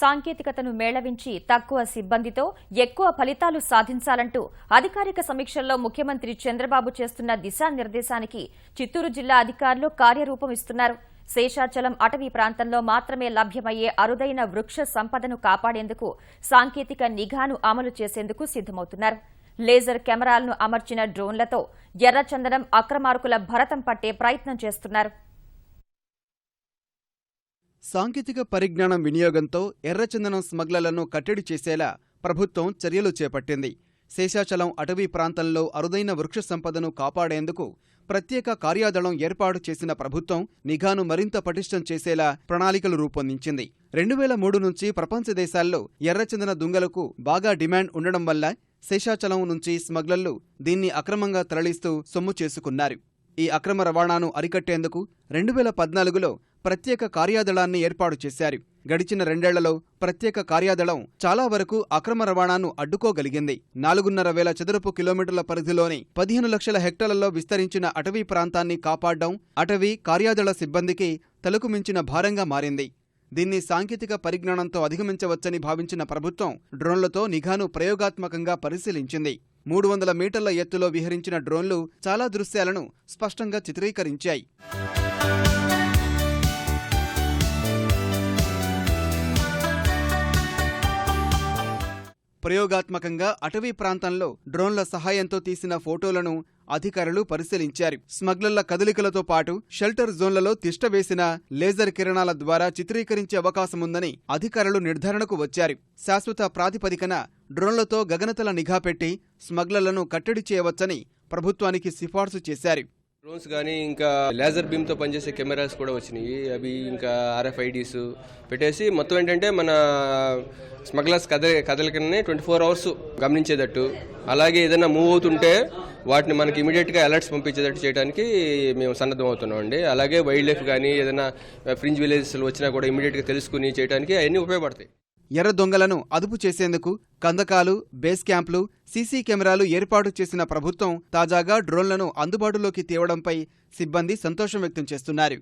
సాంకేతికతను మేళవించి తక్కువ సిబ్బందితో ఎక్కువ ఫలితాలు సాధించాలంటూ అధికారిక సమీక్షల్లో ముఖ్యమంత్రి చంద్రబాబు చేస్తున్న దిశానిర్దేశానికి చిత్తూరు జిల్లా అధికారులు కార్యరూపం ఇస్తున్నారు. శేషాచలం అటవీ ప్రాంతంలో మాత్రమే లభ్యమయ్యే అరుదైన వృక్ష సంపదను కాపాడేందుకు సాంకేతిక నిఘాను అమలు చేసేందుకు సిద్దమవుతున్నారు. లేజర్ కెమెరాలను అమర్చిన డ్రోన్లతో ఎర్రచందనం అక్రమార్కుల భరతం పట్టే ప్రయత్నం చేస్తున్నారు. సాంకేతిక పరిజ్ఞానం వినియోగంతో ఎర్రచందనం స్మగ్లర్లను కట్టడి చేసేలా ప్రభుత్వం చర్యలు చేపట్టింది. శేషాచలం అటవీ ప్రాంతంలో అరుదైన వృక్ష సంపదను కాపాడేందుకు ప్రత్యేక కార్యాదళం ఏర్పాటు చేసిన ప్రభుత్వం నిఘాను మరింత పటిష్టం చేసేలా ప్రణాళికలు రూపొందించింది. 2003 నుంచి ప్రపంచ దేశాల్లో ఎర్రచందన దుంగలకు బాగా డిమాండ్ ఉండడం వల్ల శేషాచలం నుంచి స్మగ్లర్లు దీన్ని అక్రమంగా తరలిస్తూ సొమ్ము చేసుకున్నారు. ఈ అక్రమ రవాణాను అరికట్టేందుకు 2014లో ప్రత్యేక కార్యాదళాన్ని ఏర్పాటు చేశారు. గడిచిన 2 ఏళ్లలో ప్రత్యేక కార్యాదళం చాలా వరకు అక్రమ రవాణాను అడ్డుకోగలిగింది. 4,500 చదరపు కిలోమీటర్ల పరిధిలోని 15 లక్షల హెక్టార్లలో విస్తరించిన అటవీ ప్రాంతాన్ని కాపాడడం అటవీ కార్యాదళ సిబ్బందికి తలకు మించిన భారంగా మారింది. దీన్ని సాంకేతిక పరిజ్ఞానంతో అధిగమించవచ్చని భావించిన ప్రభుత్వం డ్రోన్లతో నిఘాను ప్రయోగాత్మకంగా పరిశీలించింది. 300 మీటర్ల ఎత్తులో విహరించిన డ్రోన్లు చాలా దృశ్యాలను స్పష్టంగా చిత్రీకరించాయి. ప్రయోగాత్మకంగా అటవీ ప్రాంతంలో డ్రోన్ల సహాయంతో తీసిన ఫోటోలను అధికారులు పరిశీలించారు. స్మగ్లర్ల కదలికలతో పాటు షెల్టర్ జోన్లలో తిష్టవేసిన లేజర్ కిరణాల ద్వారా చిత్రీకరించే అవకాశముందని అధికారులు నిర్ధారణకు వచ్చారు. శాశ్వత ప్రాతిపదికన డ్రోన్లతో గగనతల నిఘా పెట్టి స్మగ్లర్లను కట్టడి చేయవచ్చని ప్రభుత్వానికి సిఫార్సు చేశారు. డ్రోన్స్ కానీ ఇంకా లేజర్ బీమ్తో పనిచేసే కెమెరాస్ కూడా వచ్చినాయి. అవి ఇంకా RFIDs పెట్టేసి మొత్తం ఏంటంటే మన స్మగ్లర్స్ కదలికని 24 అవర్స్ గమనించేటట్టు, అలాగే ఏదైనా మూవ్ అవుతుంటే వాటిని మనకి ఇమీడియట్గా అలర్ట్స్ పంపించేటట్టు చేయడానికి మేము సన్నద్ధం అవుతున్నాం అండి. అలాగే వైల్డ్ లైఫ్ కానీ ఏదైనా ఫ్రింజ్ విలేజెస్ వచ్చినా కూడా ఇమీడియట్గా తెలుసుకుని చేయడానికి అవన్నీ ఉపయోగపడతాయి. ఎర్ర దొంగలను అదుపు చేసేందుకు కందకాలు, బేస్ క్యాంపులు, సీసీ కెమెరాలు ఏర్పాటు చేసిన ప్రభుత్వం తాజాగా డ్రోన్లను అందుబాటులోకి తేవడంపై సిబ్బంది సంతోషం వ్యక్తం చేస్తున్నారు.